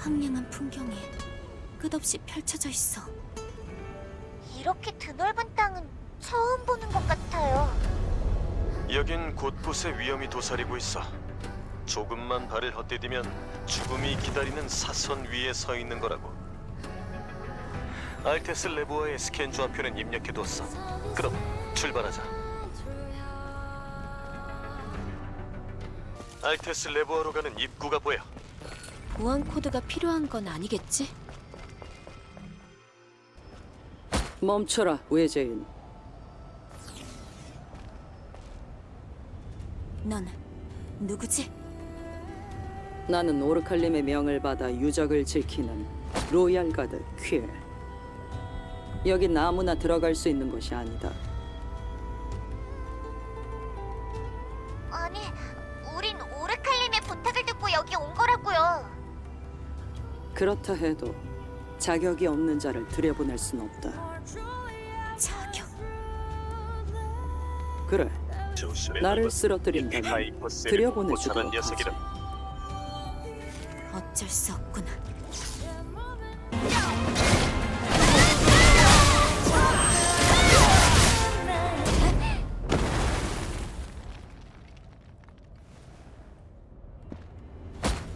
황량한 풍경이 끝없이 펼쳐져 있어. 이렇게 드넓은 땅은 처음 보는 것 같아요. 여긴 곳곳에 위험이 도사리고 있어. 조금만 발을 헛디디면 죽음이 기다리는 사선 위에 서 있는 거라고. 알테스 레보아의 스캔 좌표는 입력해뒀어. 그럼 출발하자. 알테스 레보아로 가는 입구가 보여. 보안 코드가 필요한 건 아니겠지? 멈춰라, 외제인. 넌 누구지? 나는 오르칼림의 명을 받아 유적을 지키는 로얄 가드 퀴엘. 여긴 아무나 들어갈 수 있는 곳이 아니다. 아니, 우린 오르칼림의 부탁을 듣고 여기 온 거라고요. 그렇다 해도 자격이 없는 자를 들여보낼 순 없다. 자격. 그래, 나를 쓰러뜨린다면 들여보내 못하는 주도록 하지. 녀석이다. 어쩔 수 없구나.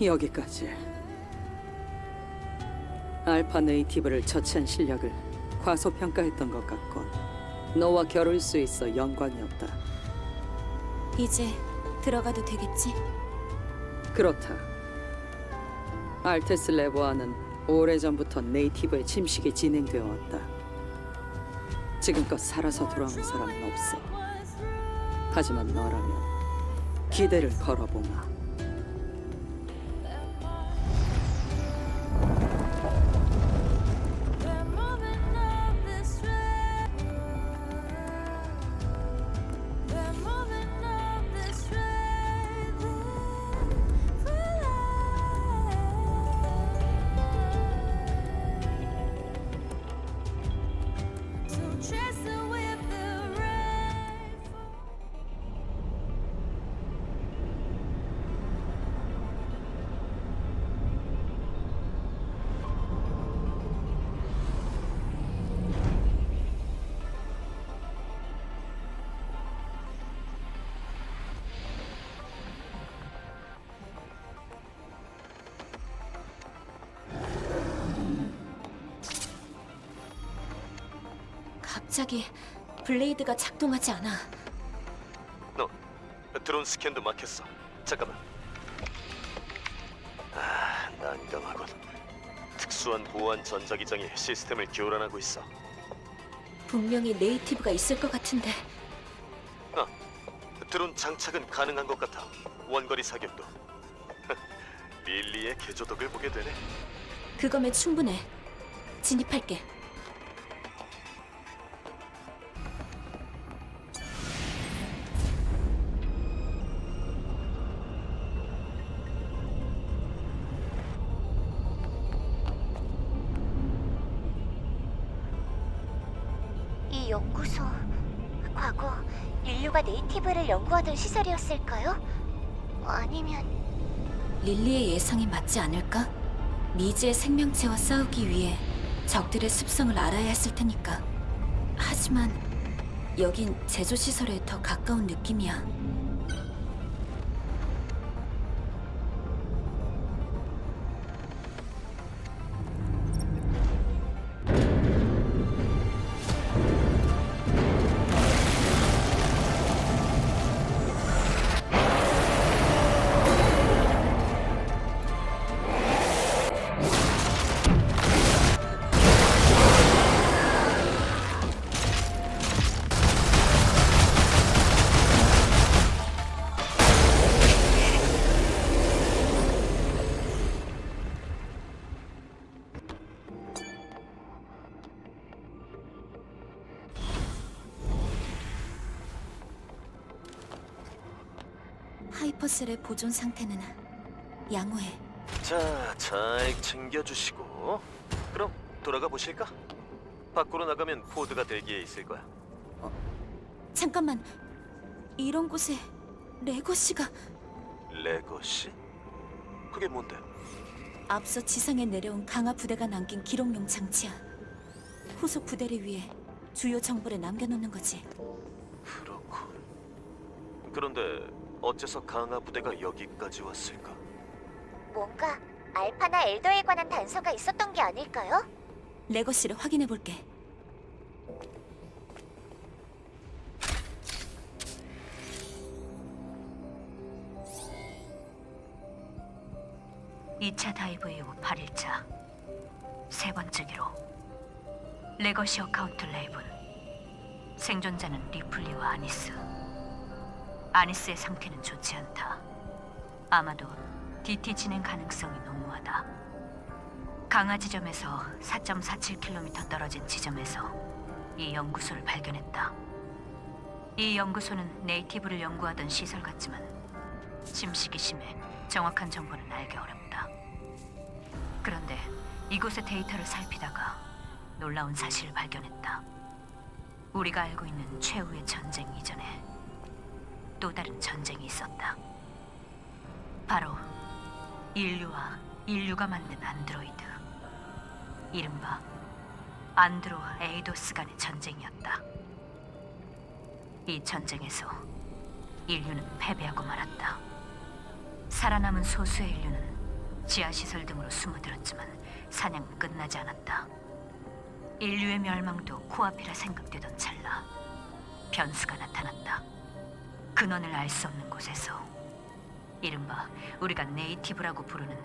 여기까지. 알파 네이티브를 처치한 실력을 과소평가했던 것 같군. 너와 겨룰 수 있어 영광이었다. 이제 들어가도 되겠지? 그렇다. 알테스 레보아는 오래전부터 네이티브의 침식이 진행되어 왔다. 지금껏 살아서 돌아온 사람은 없어. 하지만 너라면 기대를 걸어보마. 갑자기 블레이드가 작동하지 않아. 너 드론 스캔도 막혔어. 잠깐만. 아, 난감하군. 특수한 보안 전자기장이 시스템을 교란하고 있어. 분명히 네이티브가 있을 것 같은데. 아, 드론 장착은 가능한 것 같아. 원거리 사격도. 릴리의 개조덕을 보게 되네. 그거면 충분해. 진입할게. 이 연구소, 과거 인류가 네이티브를 연구하던 시설이었을까요? 아니면 릴리의 예상이 맞지 않을까? 미지의 생명체와 싸우기 위해 적들의 습성을 알아야 했을 테니까. 하지만 여긴 제조시설에 더 가까운 느낌이야. 하이퍼셀의 보존 상태는 양호해. 자, 잘 챙겨주시고. 그럼 돌아가 보실까? 밖으로 나가면 포드가 대기에 있을 거야. 잠깐만, 이런 곳에 레거시가... 레거시? 그게 뭔데? 앞서 지상에 내려온 강화 부대가 남긴 기록용 장치야. 후속 부대를 위해 주요 정보를 남겨놓는 거지. 그렇군. 그런데 어째서 강화 부대가 여기까지 왔을까? 뭔가 알파나 엘더에 관한 단서가 있었던 게 아닐까요? 레거시를 확인해 볼게. (2차) 다이브 이후 8일차 세 번째 기록. 레거시 어카운트 레이븐. 생존자는 리플리와 아니스. 아니스의 상태는 좋지 않다. 아마도 DT 진행 가능성이 농후하다. 강화 지점에서 4.47km 떨어진 지점에서 이 연구소를 발견했다. 이 연구소는 네이티브를 연구하던 시설 같지만 침식이 심해 정확한 정보는 알기 어렵다. 그런데 이곳의 데이터를 살피다가 놀라운 사실을 발견했다. 우리가 알고 있는 최후의 전쟁 이전에 또 다른 전쟁이 있었다. 바로 인류와 인류가 만든 안드로이드. 이른바 안드로 에이도스 간의 전쟁이었다. 이 전쟁에서 인류는 패배하고 말았다. 살아남은 소수의 인류는 지하시설 등으로 숨어들었지만 사냥은 끝나지 않았다. 인류의 멸망도 코앞이라 생각되던 찰나 변수가 나타났다. 근원을 알 수 없는 곳에서 이른바 우리가 네이티브라고 부르는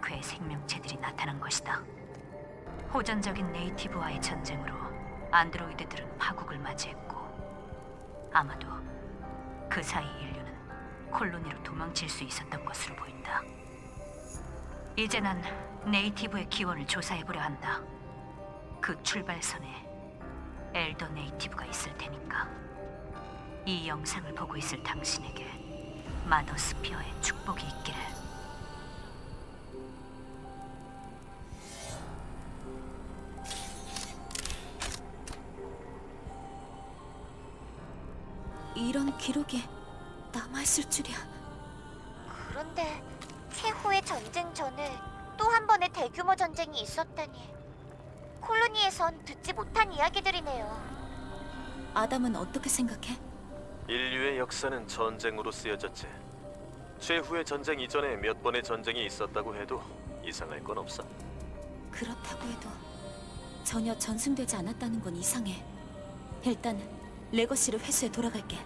괴 생명체들이 나타난 것이다. 호전적인 네이티브와의 전쟁으로 안드로이드들은 파국을 맞이했고 아마도 그 사이 인류는 콜로니로 도망칠 수 있었던 것으로 보인다. 이제 난 네이티브의 기원을 조사해보려 한다. 그 출발선에 엘더 네이티브가 있을 테니까. 이 영상을 보고 있을 당신에게 마더스피어의 축복이 있기를. 이런 기록이 남아있을 줄이야. 그런데 최후의 전쟁 전에 또 한 번의 대규모 전쟁이 있었다니. 콜로니에선 듣지 못한 이야기들이네요. 아담은 어떻게 생각해? 인류의 역사는 전쟁으로 쓰여졌지. 최후의 전쟁 이전에 몇 번의 전쟁이 있었다고 해도 이상할 건 없어. 그렇다고 해도 전혀 전승되지 않았다는 건 이상해. 일단 레거시를 회수해 돌아갈게.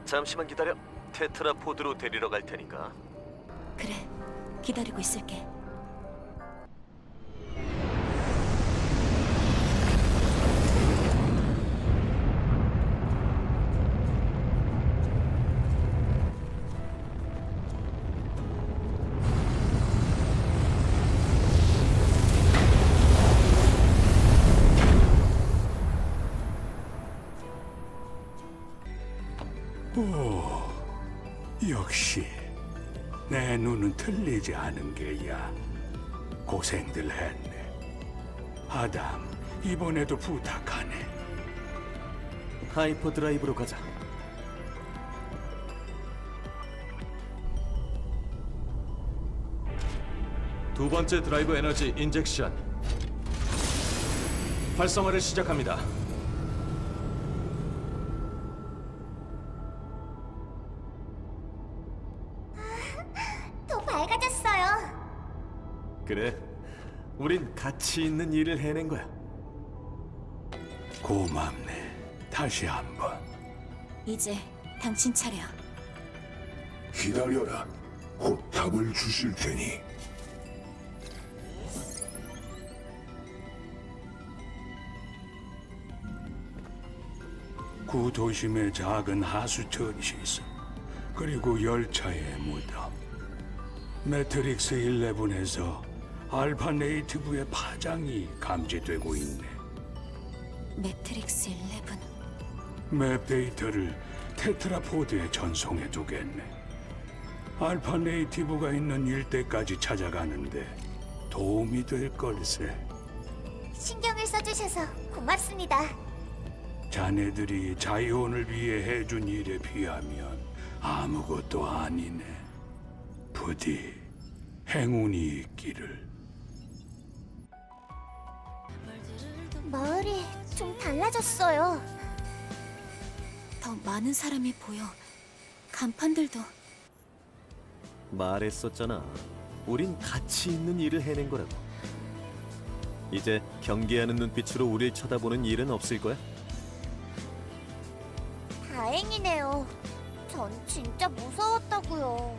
잠시만 기다려. 테트라포드로 데리러 갈 테니까. 그래, 기다리고 있을게. 오, 역시 내 눈은 틀리지 않은 게야. 고생들 했네. 아담, 이번에도 부탁하네. 하이퍼드라이브로 가자. 두 번째 드라이브 에너지 인젝션. 활성화를 시작합니다. 더 밝아졌어요. 그래, 우린 가치 있는 일을 해낸 거야. 고맙네. 다시 한번. 이제 당신 차례야. 기다려라. 곧 답을 주실 테니. 구도심의 작은 하수처리 시설, 그리고 열차의 무덤. 매트릭스 11에서 알파 네이티브의 파장이 감지되고 있네. 매트릭스 11. 맵 데이터를 테트라포드에 전송해 두겠네. 알파 네이티브가 있는 일대까지 찾아가는데 도움이 될 걸세. 신경을 써주셔서 고맙습니다. 자네들이 자이온을 위해 해준 일에 비하면 아무것도 아니네. 부디 행운이 있기를. 마을이 좀 달라졌어요. 더 많은 사람이 보여. 간판들도. 말했었잖아. 우린 가치 있는 일을 해낸 거라고. 이제 경계하는 눈빛으로 우릴 쳐다보는 일은 없을 거야. 다행이네요. 전 진짜 무서웠다고요.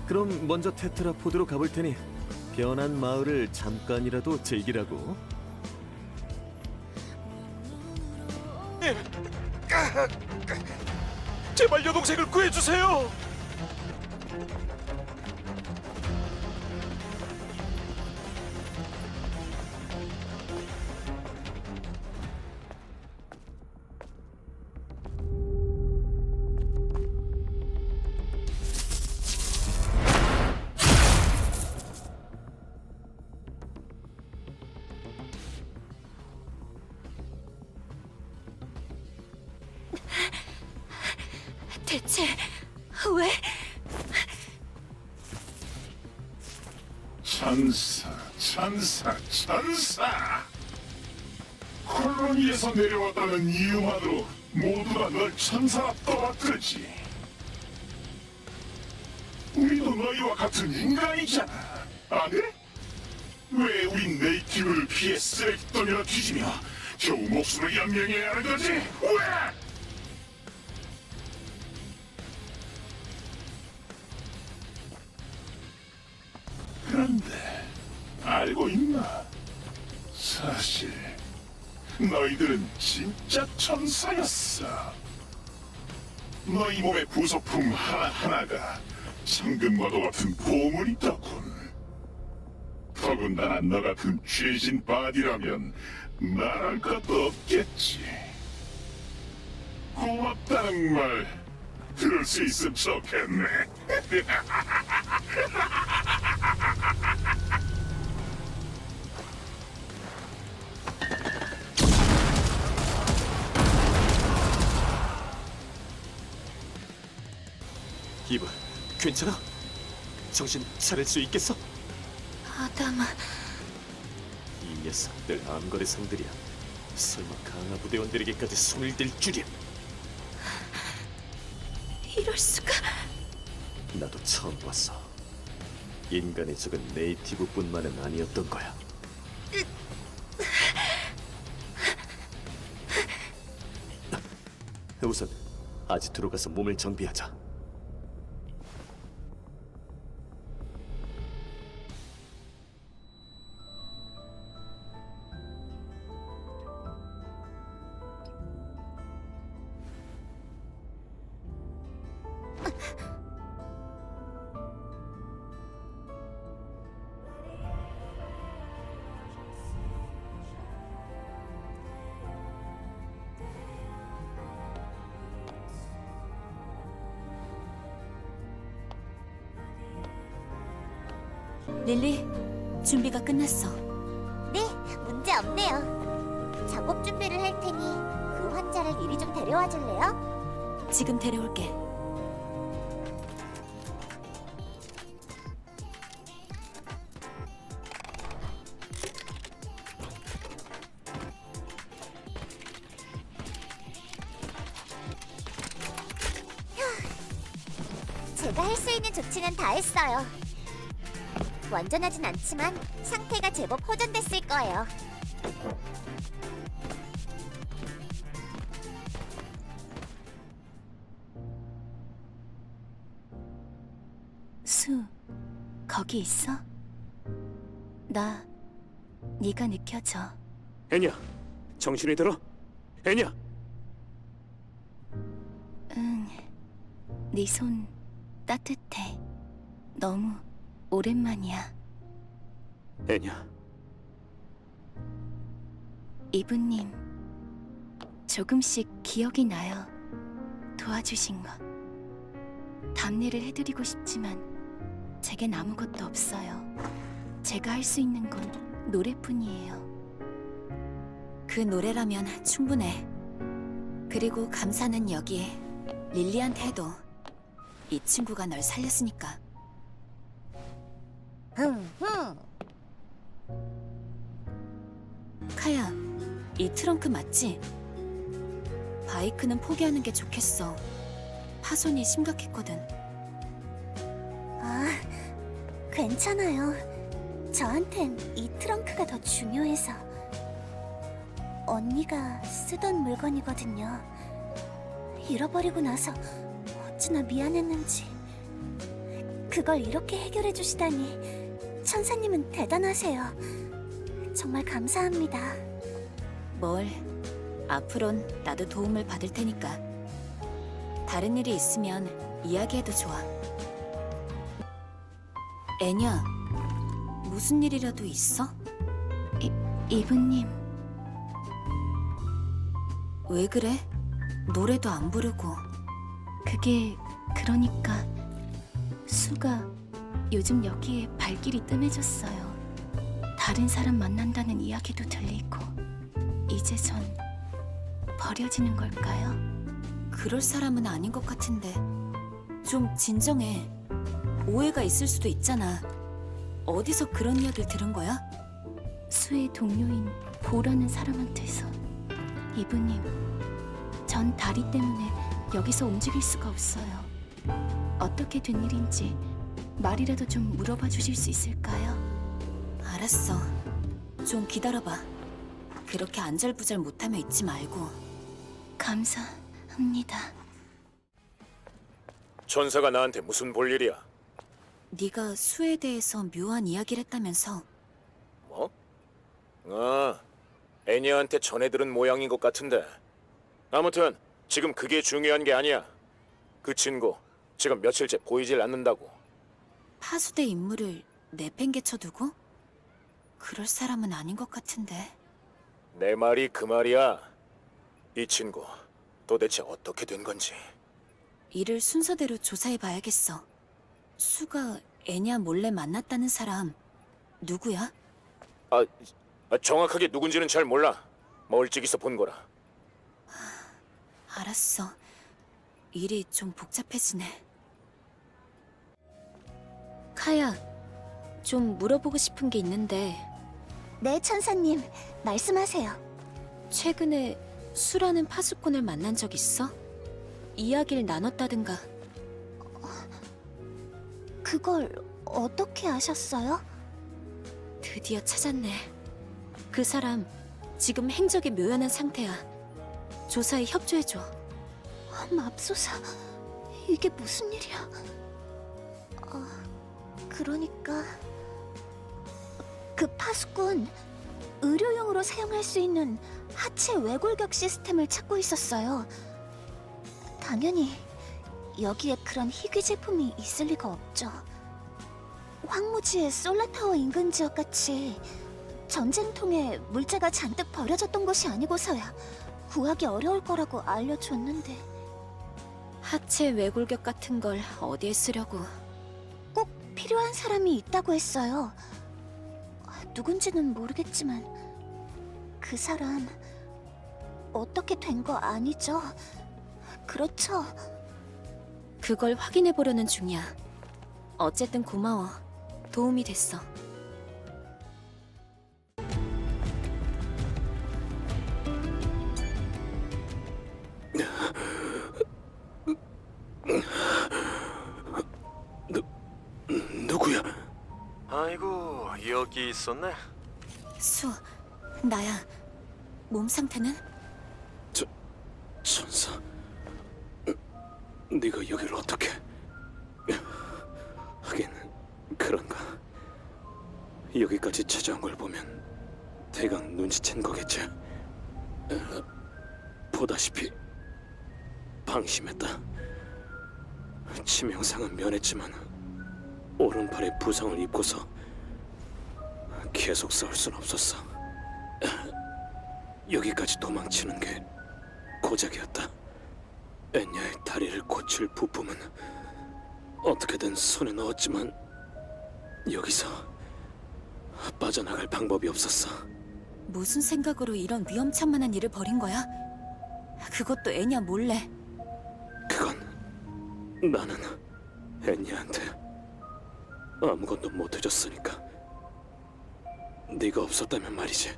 그럼 먼저 테트라포드로 가볼 테니 변한 마을을 잠깐이라도 즐기라고. 제발 여동생을 구해주세요. 대체 왜? 천사, 천사, 천사. 콜로니에서 내려왔다는 이유만으로 모두가 널 천사라 떠받들지. 우리도 너희와 같은 인간이잖아. 안 그래? 왜 우린 네이티브를 피해 쓰레기덩이나 뒤지며 겨우 목숨을 연명해야 하는 거지? 왜? 그런데 알고 있나? 사실 너희들은 진짜 천사였어. 너희 몸의 부속품 하나하나가 황금과도 같은 보물이더군. 더군다나 너 같은 죄진 바디라면 말할 것도 없겠지. 고맙다는 말 들을 수 있으면 좋겠네. 이브, 괜찮아? 정신 차릴 수 있겠어? 아담아, 이 녀석들 암거래 상들이야. 설마 강화 부대원들에게까지 손을 댈 줄이야. 이럴 수가. 나도 처음 봤어. 인간의 적은 네이티브뿐만은 아니었던 거야. 우선 아지트로 가서 몸을 정비하자. 릴리, 준비가 끝났어. 네, 문제 없네요. 작업 준비를 할 테니 그 환자를 이리 좀 데려와 줄래요? 지금 데려올게. 제가 할 수 있는 조치는 다 했어요. 완전하진 않지만 상태가 제법 호전됐을 거예요. 수, 거기 있어? 나 네가 느껴져. 애냐, 정신이 들어? 애냐, 응, 네 손 따뜻해. 너무 오랜만이야. 애냐. 이브님, 조금씩 기억이 나요. 도와주신 것. 답례를 해드리고 싶지만 제겐 아무것도 없어요. 제가 할 수 있는 건 노래뿐이에요. 그 노래라면 충분해. 그리고 감사는 여기에 릴리한테 해도. 이 친구가 널 살렸으니까. 흠흠. 카야, 이 트렁크 맞지? 바이크는 포기하는 게 좋겠어. 파손이 심각했거든. 아, 괜찮아요. 저한텐 이 트렁크가 더 중요해서. 언니가 쓰던 물건이거든요. 잃어버리고 나서 어찌나 미안했는지. 그걸 이렇게 해결해 주시다니 천사님은 대단하세요. 정말 감사합니다. 뭘? 앞으론 나도 도움을 받을 테니까. 다른 일이 있으면 이야기해도 좋아. 애냐, 무슨 일이라도 있어? 이브님. 왜 그래? 노래도 안 부르고. 그게 그러니까 수가 요즘 여기에 발길이 뜸해졌어요. 다른 사람 만난다는 이야기도 들리고. 이제 전 버려지는 걸까요? 그럴 사람은 아닌 것 같은데. 좀 진정해. 오해가 있을 수도 있잖아. 어디서 그런 이야기를 들은 거야? 수의 동료인 보라는 사람한테서. 이브님, 전 다리 때문에 여기서 움직일 수가 없어요. 어떻게 된 일인지 말이라도 좀 물어봐 주실 수 있을까요? 알았어. 좀 기다려봐. 그렇게 안절부절 못하며 있지 말고. 감사합니다. 천사가 나한테 무슨 볼일이야? 네가 수에 대해서 묘한 이야기를 했다면서. 뭐? 아, 애니한테 전해 들은 모양인 것 같은데. 아무튼 지금 그게 중요한 게 아니야. 그 친구 지금 며칠째 보이질 않는다고. 파수대 임무를 내팽개쳐두고? 그럴 사람은 아닌 것 같은데. 내 말이 그 말이야. 이 친구 도대체 어떻게 된 건지. 이를 순서대로 조사해봐야겠어. 수가 애냐 몰래 만났다는 사람 누구야? 정확하게 누군지는 잘 몰라. 멀찍이서 본 거라. 알았어. 일이 좀 복잡해지네. 카야, 좀 물어보고 싶은 게 있는데 네, 천사님. 말씀하세요. 최근에 수라는 파수꾼을 만난 적 있어? 이야기를 나눴다든가. 그걸 어떻게 아셨어요? 드디어 찾았네. 그 사람 지금 행적이 묘연한 상태야. 조사에 협조해줘. 맙소사, 이게 무슨 일이야? 그러니까 그 파수꾼 의료용으로 사용할 수 있는 하체 외골격 시스템을 찾고 있었어요. 당연히 여기에 그런 희귀 제품이 있을 리가 없죠. 황무지의 솔라타워 인근 지역 같이 전쟁통에 물자가 잔뜩 버려졌던 곳이 아니고서야 구하기 어려울 거라고 알려줬는데. 하체 외골격 같은 걸 어디에 쓰려고? 꼭 필요한 사람이 있다고 했어요. 누군지는 모르겠지만 그 사람 어떻게 된 거 아니죠? 그렇죠? 그걸 확인해 보려는 중이야. 어쨌든 고마워. 도움이 됐어. 누구야? 아이고, 여기 있었네. 수, 나야. 몸 상태는? 천사, 네가 여기를 어떻게? 하긴 그런가. 여기까지 찾아온 걸 보면 대강 눈치챈 거겠지. 보다시피 방심했다. 치명상은 면했지만 오른팔에 부상을 입고서 계속 싸울 순 없었어. 여기까지 도망치는 게 고작이었다. 엔야의 다리를 고칠 부품은 어떻게든 손에 넣었지만 여기서 빠져나갈 방법이 없었어. 무슨 생각으로 이런 위험천만한 일을 벌인 거야? 그것도 애냐 몰래. 그건 나는 엔야한테 아무것도 못 해줬으니까. 네가 없었다면 말이지.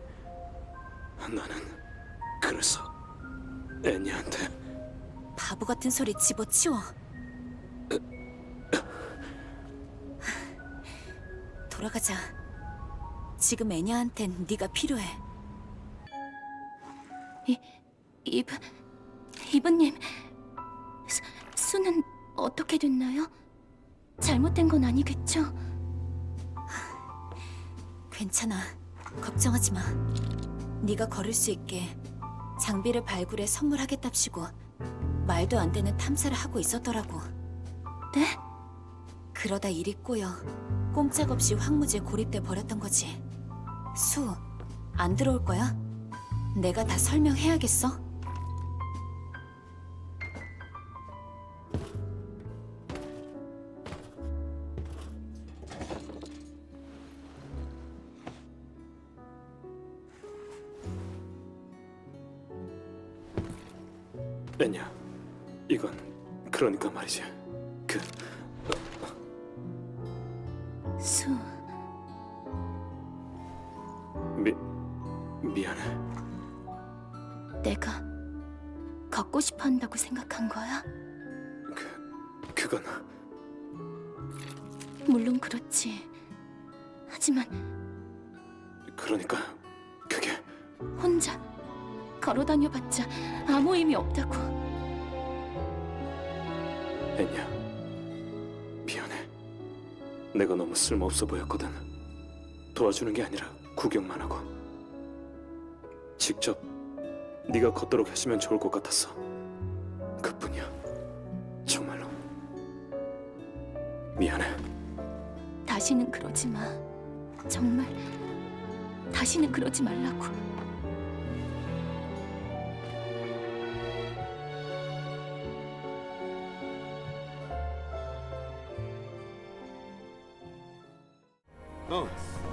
나는 그래서 애니한테 바보 같은 소리 집어치워. 돌아가자. 지금 애냐한텐 네가 필요해. 이브님, 수는 어떻게 됐나요? 잘못된 건 아니겠죠? 괜찮아. 걱정하지 마. 네가 걸을 수 있게 장비를 발굴해 선물하겠답시고 말도 안 되는 탐사를 하고 있었더라고. 네? 그러다 일이 꼬여 꼼짝없이 황무지에 고립돼 버렸던 거지. 수, 안 들어올 거야? 내가 다 설명해야겠어? 애냐, 이건 그러니까 말이지. 수, 미안해. 내가 걷고 싶어 한다고 생각한 거야? 그건 물론 그렇지. 하지만 그러니까 그게 혼자 걸어 다녀봤자 아무 의미 없다고. 애냐, 미안해. 내가 너무 쓸모없어 보였거든. 도와주는 게 아니라 구경만 하고. 직접 네가 걷도록 했으면 좋을 것 같았어. 그뿐이야. 정말로. 미안해. 다시는 그러지 마. 정말 다시는 그러지 말라고.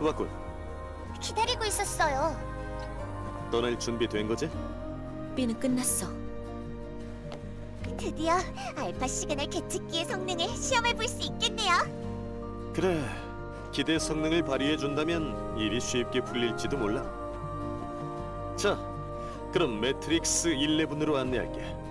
왔군. 기다리고 있었어요. 떠날 준비 된 거지? 삐는 끝났어. 드디어 알파 시그널 계측기의 성능을 시험해볼 수 있겠네요. 그래. 기대 성능을 발휘해 준다면 일이 쉽게 풀릴지도 몰라. 자, 그럼 매트릭스 11으로 안내할게.